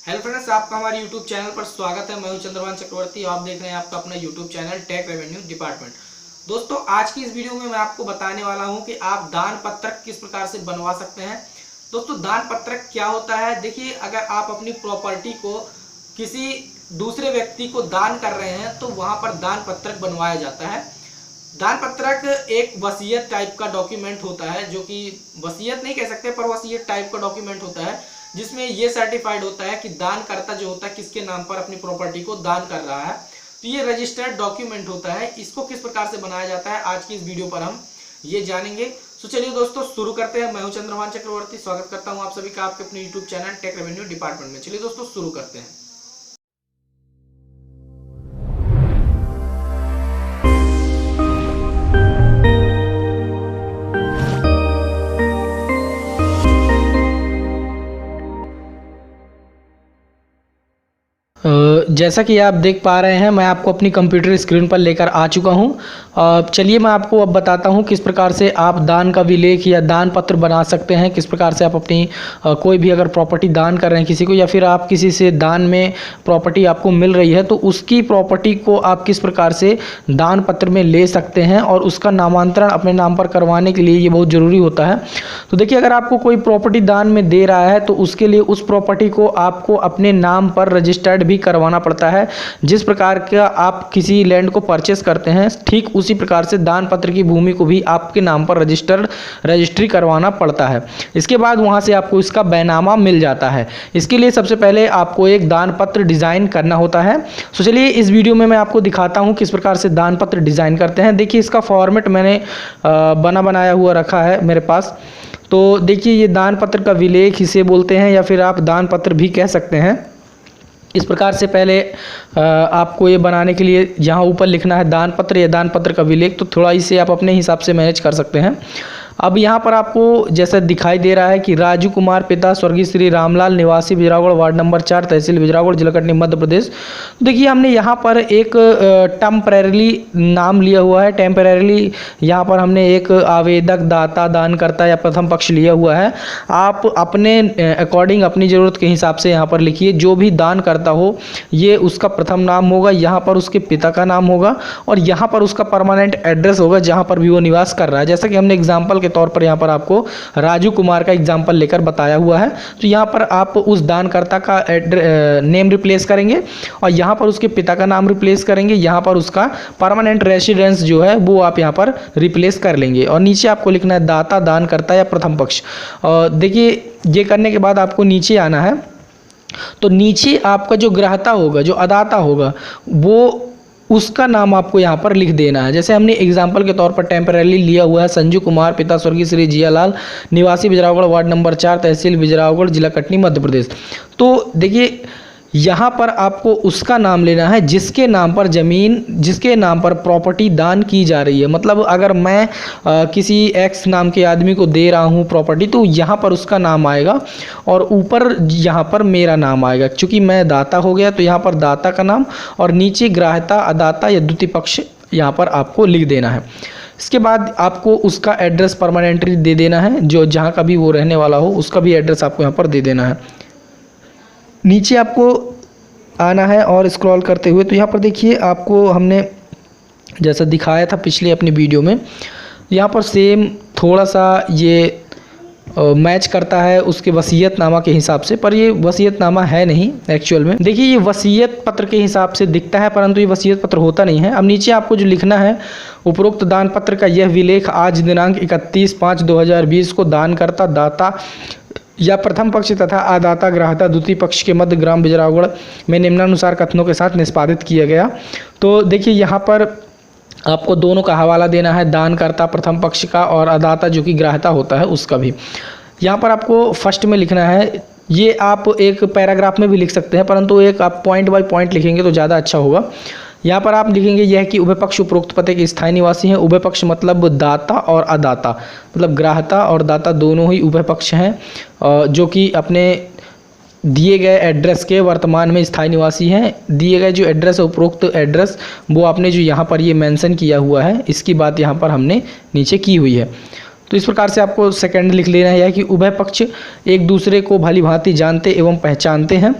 Hello friends, आपका हमारे YouTube channel पर स्वागत है। मैं हूं चंद्रभान चक्रवर्ती। आप देख रहे हैं आपका अपना YouTube channel Tech Revenue Department. दोस्तों, आज की इस वीडियो में मैं आपको बताने वाला हूं कि आप दान पत्रक किस प्रकार से बनवा सकते हैं। दोस्तों, दान पत्रक क्या होता है? देखिए, अगर आप अपनी प्रॉपर्टी को किसी दूसरे व्यक्ति को दान कर रहे हैं तो वहां पर दान पत्रक बनवाया जाता है। दान पत्रक एक वसीयत टाइप का डॉक्यूमेंट होता है, जो कि वसीयत नहीं कह सकते पर वसीयत टाइप का डॉक्यूमेंट होता है, जिसमें ये सर्टिफाइड होता है कि दानकर्ता जो होता है किसके नाम पर अपनी प्रॉपर्टी को दान कर रहा है। तो ये रजिस्टर्ड डॉक्यूमेंट होता है। इसको किस प्रकार से बनाया जाता है आज की इस वीडियो पर हम ये जानेंगे। तो चलिए दोस्तों, शुरू करते हैं। मैं हूं चंद्रभान चक्रवर्ती। स्वागत करता हूं आप सभी का आपके अपने YouTube channel Tech Revenue Department में। चलिए दोस्तों, शुरू करते हैं। जैसा कि आप देख पा रहे हैं, मैं आपको अपनी कंप्यूटर स्क्रीन पर लेकर आ चुका हूं। चलिए मैं आपको अब बताता हूं किस प्रकार से आप दान का विलेख या दान पत्र बना सकते हैं। किस प्रकार से आप अपनी कोई भी अगर प्रॉपर्टी दान कर रहे हैं किसी को, या फिर आप किसी से दान में प्रॉपर्टी आपको मिल रही है तो उसकी प्रॉपर्टी को आप किस प्रकार से दान पत्र में ले सकते हैं और उसका नामांतरण अपने नाम पर करवाने के लिए ये बहुत ज़रूरी होता है। तो देखिए, अगर आपको कोई प्रॉपर्टी दान में दे रहा है तो उसके लिए उस प्रॉपर्टी को आपको अपने नाम पर रजिस्टर्ड भी करवाना पड़ता है। जिस प्रकार का आप किसी लैंड को परचेस करते हैं, ठीक उसी प्रकार से दान पत्र की भूमि को भी आपके नाम पर रजिस्ट्री करवाना पड़ता है। इसके बाद वहां से आपको इसका बैनामा मिल जाता है। इसके लिए सबसे पहले आपको एक दान पत्र डिजाइन करना होता है। तो चलिए इस वीडियो में मैं आपको दिखाता हूं किस प्रकार से दान पत्र डिजाइन करते हैं। देखिए, इसका फॉर्मेट मैंने बनाया हुआ रखा है मेरे पास। तो देखिए, ये दान पत्र का विलेख इसे बोलते हैं, या फिर आप दान पत्र भी कह सकते हैं। इस प्रकार से पहले आपको ये बनाने के लिए यहाँ ऊपर लिखना है दान पत्र या दान पत्र का विलेख। तो थोड़ा इसे आप अपने हिसाब से मैनेज कर सकते हैं। अब यहाँ पर आपको जैसा दिखाई दे रहा है कि राजू कुमार पिता स्वर्गीय श्री रामलाल निवासी बिजरावगढ़ वार्ड नंबर 4 तहसील बिजरावगढ़ जिला कटनी मध्य प्रदेश। देखिए, हमने यहाँ पर एक टेम्परेरली नाम लिया हुआ है। टेम्परेरली यहाँ पर हमने एक आवेदक, दाता, दानकर्ता या प्रथम पक्ष लिया हुआ है। आप अपने अकॉर्डिंग अपनी ज़रूरत के हिसाब से यहाँ पर लिखिए। जो भी दान करता हो ये उसका प्रथम नाम होगा, यहाँ पर उसके पिता का नाम होगा और यहाँ पर उसका परमानेंट एड्रेस होगा जहाँ पर भी वो निवास कर रहा है। जैसा कि हमने एग्जाम्पल तौर पर यहाँ पर आपको राजू कुमार का एग्जाम्पल लेकर बताया हुआ है। तो यहाँ पर आप उस दानकर्ता का नेम रिप्लेस करेंगे और यहाँ पर उसके पिता का नाम रिप्लेस करेंगे। यहाँ पर उसका परमानेंट रेसिडेंस जो है वो आप यहाँ पर रिप्लेस कर लेंगे और नीचे आपको लिखना है दाता, दानकर्ता या प्रथम पक्ष। देखिए, ये करने के बाद आपको नीचे आना है। तो नीचे आपका जो ग्राहता होगा, जो अदाता होगा, वो उसका नाम आपको यहाँ पर लिख देना है। जैसे हमने एग्जाम्पल के तौर पर टेम्परेरी लिया हुआ है संजू कुमार पिता स्वर्गीय श्री जियालाल निवासी बिजरावगढ़ वार्ड नंबर 4 तहसील बिजरावगढ़ जिला कटनी मध्य प्रदेश। तो देखिए, यहाँ पर आपको उसका नाम लेना है जिसके नाम पर ज़मीन, जिसके नाम पर प्रॉपर्टी दान की जा रही है। मतलब अगर मैं किसी एक्स नाम के आदमी को दे रहा हूँ प्रॉपर्टी, तो यहाँ पर उसका नाम आएगा और ऊपर यहाँ पर मेरा नाम आएगा। क्योंकि मैं दाता हो गया तो यहाँ पर दाता का नाम और नीचे ग्राहता, अदाता या द्वितीय पक्ष यहाँ पर आपको लिख देना है। इसके बाद आपको उसका एड्रेस परमानेंटली दे देना है। जो जहाँ का भी वो रहने वाला हो उसका भी एड्रेस आपको यहाँ पर दे देना है। नीचे आपको आना है और स्क्रॉल करते हुए, तो यहाँ पर देखिए आपको हमने जैसा दिखाया था पिछले अपनी वीडियो में, यहाँ पर सेम थोड़ा सा ये मैच करता है उसके वसीयतनामा के हिसाब से, पर ये वसीयतनामा है नहीं एक्चुअल में। देखिए, ये वसीयत पत्र के हिसाब से दिखता है परंतु ये वसीयत पत्र होता नहीं है। अब नीचे आपको जो लिखना है, उपरोक्त दान पत्र का यह विलेख आज दिनांक 31/5/2020 को दानकर्ता, दाता या प्रथम पक्ष तथा अदाता, ग्राहता, द्वितीय पक्ष के मध्य ग्राम बिजरावगढ़ में निम्नानुसार कथनों के साथ निष्पादित किया गया। तो देखिए, यहाँ पर आपको दोनों का हवाला देना है, दानकर्ता प्रथम पक्ष का और अदाता जो कि ग्राहता होता है उसका भी। यहाँ पर आपको फर्स्ट में लिखना है। ये आप एक पैराग्राफ में भी लिख सकते हैं परंतु एक आप पॉइंट बाय पॉइंट लिखेंगे तो ज़्यादा अच्छा होगा। यहाँ पर आप लिखेंगे यह कि उभय पक्ष उपरोक्त पते के स्थायी निवासी हैं। उभय पक्ष मतलब दाता और अदाता, मतलब ग्राहता और दाता दोनों ही उभय पक्ष हैं जो कि अपने दिए गए एड्रेस के वर्तमान में स्थायी निवासी हैं। दिए गए जो एड्रेस है, उपरोक्त एड्रेस, वो आपने जो यहाँ पर ये मेंशन किया हुआ है, इसकी बात यहाँ पर हमने नीचे की हुई है। तो इस प्रकार से आपको सेकंड लिख लेना है कि उभय पक्ष एक दूसरे को भली भांति जानते एवं पहचानते हैं।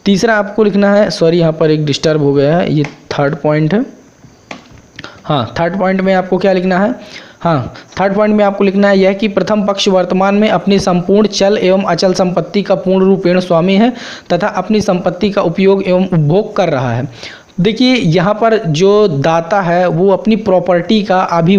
तीसरा आपको लिखना है, सॉरी यहाँ पर एक डिस्टर्ब हो गया है, ये थर्ड पॉइंट है। हाँ, थर्ड पॉइंट में आपको क्या लिखना है, हाँ थर्ड पॉइंट में आपको लिखना है यह कि प्रथम पक्ष वर्तमान में अपनी संपूर्ण चल एवं अचल संपत्ति का पूर्ण रूपेण स्वामी है तथा अपनी संपत्ति का उपयोग एवं उपभोग कर रहा है। देखिए यहाँ पर जो दाता है वो अपनी प्रॉपर्टी का अभी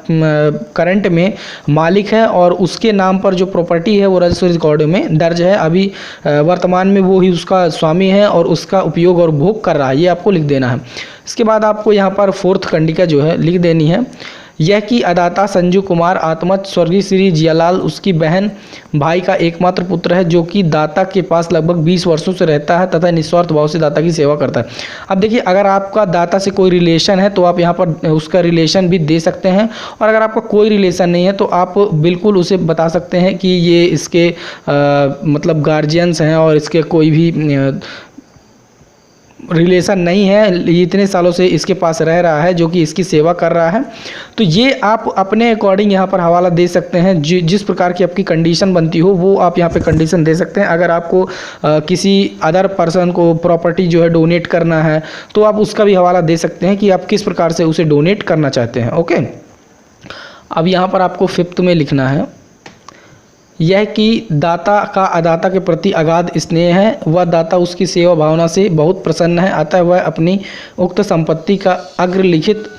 करंट में मालिक है और उसके नाम पर जो प्रॉपर्टी है वो रजिस्टर रिकॉर्ड में दर्ज है, अभी वर्तमान में वो ही उसका स्वामी है और उसका उपयोग और उपभोग कर रहा है, ये आपको लिख देना है। इसके बाद आपको यहाँ पर फोर्थ खंडिका जो है लिख देनी है, यह कि अदाता संजू कुमार आत्महत स्वर्गीय श्री जियालाल उसकी बहन भाई का एकमात्र पुत्र है जो कि दाता के पास लगभग 20 वर्षों से रहता है तथा निस्वार्थ भाव से दाता की सेवा करता है। अब देखिए अगर आपका दाता से कोई रिलेशन है तो आप यहाँ पर उसका रिलेशन भी दे सकते हैं, और अगर आपका कोई रिलेशन नहीं है तो आप बिल्कुल उसे बता सकते हैं कि ये इसके मतलब गार्जियंस हैं और इसके कोई भी रिलेशन नहीं है, इतने सालों से इसके पास रह रहा है जो कि इसकी सेवा कर रहा है। तो ये आप अपने अकॉर्डिंग यहाँ पर हवाला दे सकते हैं, जिस प्रकार की आपकी कंडीशन बनती हो वो आप यहाँ पे कंडीशन दे सकते हैं। अगर आपको किसी अदर पर्सन को प्रॉपर्टी जो है डोनेट करना है तो आप उसका भी हवाला दे सकते हैं कि आप किस प्रकार से उसे डोनेट करना चाहते हैं। ओके, अब यहाँ पर आपको फिफ्थ में लिखना है यह कि दाता का अदाता के प्रति अगाध स्नेह है, वह दाता उसकी सेवा भावना से बहुत प्रसन्न है, अतः वह अपनी उक्त संपत्ति का अग्रलिखित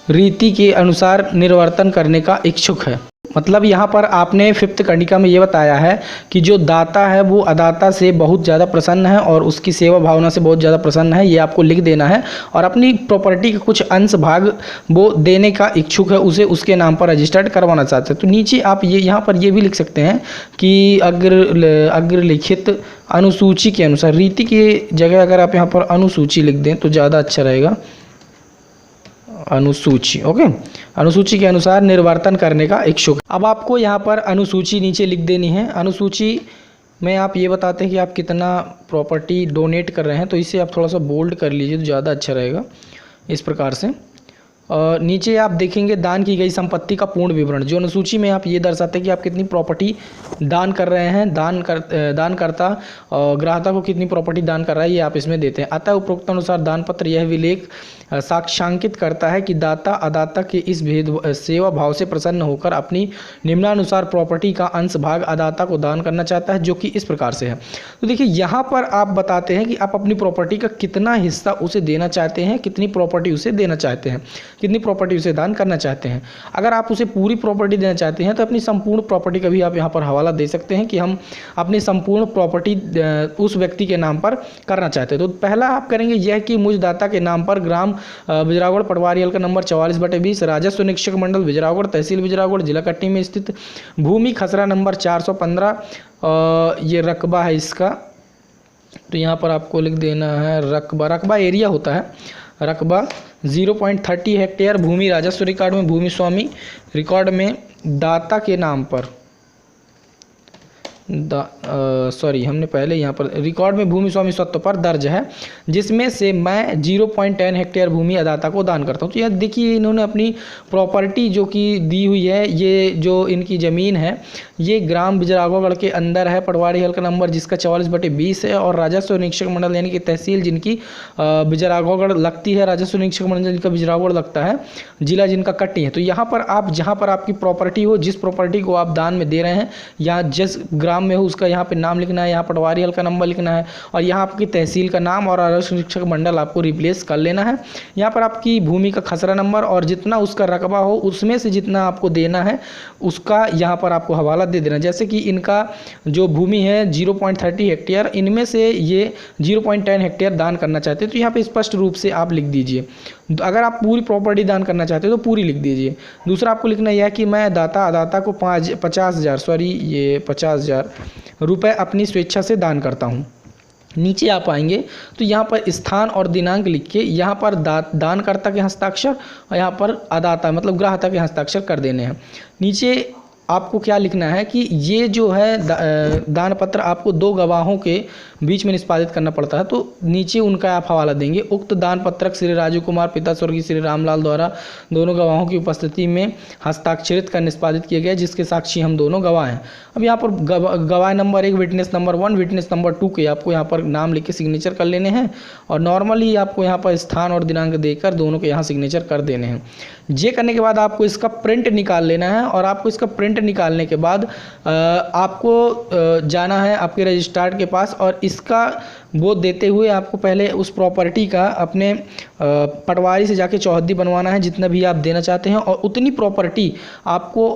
रीति के अनुसार निर्वर्तन करने का इच्छुक है। मतलब यहाँ पर आपने फिफ्थ खंडिका में ये बताया है कि जो दाता है वो अदाता से बहुत ज़्यादा प्रसन्न है और उसकी सेवा भावना से बहुत ज़्यादा प्रसन्न है, ये आपको लिख देना है, और अपनी प्रॉपर्टी का कुछ अंश भाग वो देने का इच्छुक है, उसे उसके नाम पर रजिस्टर्ड करवाना चाहते हैं। तो नीचे आप ये यहाँ पर ये भी लिख सकते हैं कि अग्रलिखित अनुसूची के अनुसार, रीति की जगह अगर आप यहाँ पर अनुसूची लिख दें तो ज़्यादा अच्छा रहेगा, अनुसूची। ओके, अनुसूची के अनुसार निर्वर्तन करने का इच्छुक। अब आपको यहाँ पर अनुसूची नीचे लिख देनी है। अनुसूची में आप ये बताते हैं कि आप कितना प्रॉपर्टी डोनेट कर रहे हैं, तो इसे आप थोड़ा सा बोल्ड कर लीजिए तो ज़्यादा अच्छा रहेगा। इस प्रकार से नीचे आप देखेंगे दान की गई संपत्ति का पूर्ण विवरण, जो अनुसूची में आप ये दर्शाते हैं कि आप कितनी प्रॉपर्टी दान कर रहे हैं, दानकर्ता ग्राहता को कितनी प्रॉपर्टी दान कर रहा है, ये आप इसमें देते हैं। अतः उपरोक्त अनुसार दान पत्र यह विलेख साक्ष्यांकित करता है कि दाता अदाता के इस सेवा भाव से प्रसन्न होकर अपनी निम्नानुसार प्रॉपर्टी का अंश भाग अदाता को दान करना चाहता है, जो कि इस प्रकार से है। तो देखिए यहाँ पर आप बताते हैं कि आप अपनी प्रॉपर्टी का कितना हिस्सा उसे देना चाहते हैं, कितनी प्रॉपर्टी उसे देना चाहते हैं, कितनी प्रॉपर्टी उसे दान करना चाहते हैं। अगर आप उसे पूरी प्रॉपर्टी देना चाहते हैं तो अपनी संपूर्ण प्रॉपर्टी का भी आप यहाँ पर हवाला दे सकते हैं कि हम अपनी संपूर्ण प्रॉपर्टी उस व्यक्ति के नाम पर करना चाहते हैं। तो पहला आप करेंगे यह कि मुझ दाता के नाम पर ग्राम बिजरावगढ़ पटवारी हल्का नंबर 44/20 राजस्व निरीक्षक मंडल बिजरावगढ़ तहसील बिजरावगढ़ जिला कटनी में स्थित भूमि खसरा नंबर 415, ये रकबा है इसका, तो यहाँ पर आपको लिख देना है रकबा एरिया होता है, रकबा 0.30 हेक्टेयर, भूमि राजस्व रिकॉर्ड में भूमि स्वामी रिकॉर्ड में दाता के नाम पर हमने पहले यहाँ पर रिकॉर्ड में भूमि स्वामी स्वत्व पर दर्ज है, जिसमें से मैं 0.10 हेक्टेयर भूमि अदाता को दान करता हूँ। तो यहाँ देखिए इन्होंने अपनी प्रॉपर्टी जो कि दी हुई है, ये जो इनकी ज़मीन है ये ग्राम बिजरावगढ़ के अंदर है, पटवारी हल्का नंबर जिसका 44/20 है, और राजस्व निरीक्षक मंडल यानी कि तहसील जिनकी बिजरावगढ़ लगती है, राजस्व निरीक्षक मंडल जिनका बिजरावगढ़ लगता है, जिला जिनका कटनी है। तो यहाँ पर आप जहाँ पर आपकी प्रॉपर्टी हो, जिस प्रॉपर्टी को आप दान में दे रहे हैं, या जिस ग्राम में हो उसका यहाँ पे नाम लिखना है, यहाँ पटवारी हल्का नंबर लिखना है, और यहाँ आपकी तहसील का नाम और राजस्व निरीक्षक मंडल आपको रिप्लेस कर लेना है। यहाँ पर आपकी भूमि का खसरा नंबर और जितना उसका रकबा हो उसमें से जितना आपको देना है उसका यहाँ पर आपको हवाला दे देना। जैसे कि इनका जो भूमि है 0.30 हेक्टेयर, इनमें से ये 0.10 हेक्टेयर दान करना चाहते हैं, तो यहाँ पे स्पष्ट रूप से आप लिख दीजिए। अगर आप पूरी प्रॉपर्टी दान करना चाहते हो तो पूरी लिख दीजिए। दूसरा आपको लिखना यह है कि मैं अदाता को 50,000 रुपये अपनी स्वेच्छा से दान करता हूँ। नीचे आप आएंगे तो यहाँ पर स्थान और दिनांक लिख के यहाँ पर दानकर्ता के हस्ताक्षर और यहाँ पर अदाता मतलब ग्राहता के हस्ताक्षर कर देने हैं। नीचे आपको क्या लिखना है कि ये जो है दान पत्र आपको 2 गवाहों के बीच में निष्पादित करना पड़ता है, तो नीचे उनका आप हवाला देंगे। उक्त दान पत्रक श्री राजू कुमार पिता स्वर्गीय श्री रामलाल द्वारा दोनों गवाहों की उपस्थिति में हस्ताक्षरित कर निष्पादित किया गया, जिसके साक्षी हम दोनों गवाह हैं। अब यहाँ पर गवाह number 1, witness number 1, witness number 2 के आपको यहाँ पर नाम लिख के सिग्नेचर कर लेने हैं, और नॉर्मली आपको यहाँ पर स्थान और दिनांक देकर दोनों के यहाँ सिग्नेचर कर देने हैं। ये करने के बाद आपको इसका प्रिंट निकाल लेना है, और आपको इसका प्रिंट निकालने के बाद आपको जाना है आपके रजिस्ट्रार के पास, और इसका वो देते हुए आपको पहले उस प्रॉपर्टी का अपने पटवारी से जाके चौहद्दी बनवाना है, जितना भी आप देना चाहते हैं, और उतनी प्रॉपर्टी आपको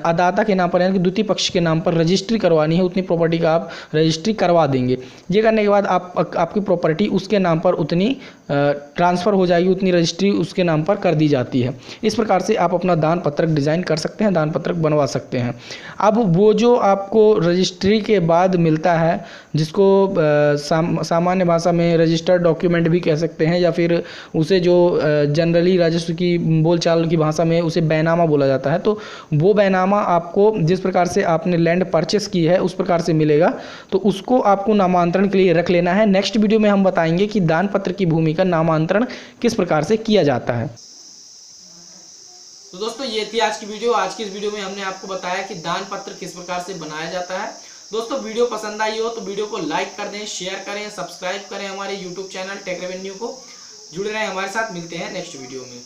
अदाता के नाम पर यानी कि द्वितीय पक्ष के नाम पर रजिस्ट्री करवानी है। उतनी प्रॉपर्टी का आप रजिस्ट्री करवा देंगे। ये करने के बाद आपकी प्रॉपर्टी उसके नाम पर उतनी ट्रांसफ़र हो जाएगी, उतनी रजिस्ट्री उसके नाम पर कर दी जाती है। इस प्रकार से आप अपना दान पत्रक डिज़ाइन कर सकते हैं, दान पत्रक बनवा सकते हैं। अब वो जो आपको रजिस्ट्री के बाद मिलता है, जिसको सामान्य भाषा में रजिस्टर्ड डॉक्यूमेंट भी कह सकते हैं, या फिर उसे जो जनरली राजस्व की बोलचाल की भाषा में उसे बैनामा बोला जाता है, तो वो बैनामा आपको जिस प्रकार से आपने लैंड परचेस की है उस प्रकार से मिलेगा, तो उसको आपको नामांतरण के लिए रख लेना है। नेक्स्ट वीडियो में हम बताएंगे कि दान पत्र की भूमि का नामांतरण किस प्रकार से किया जाता है। तो दोस्तों ये थी आज की वीडियो। आज की इस वीडियो में हमने आपको बताया कि दान पत्र किस प्रकार से बनाया जाता है। दोस्तों वीडियो पसंद आई हो तो वीडियो को लाइक कर दें, शेयर करें, सब्सक्राइब करें हमारे यूट्यूब चैनल टेक रेवेन्यू को। जुड़े रहें हमारे साथ, मिलते हैं नेक्स्ट वीडियो में।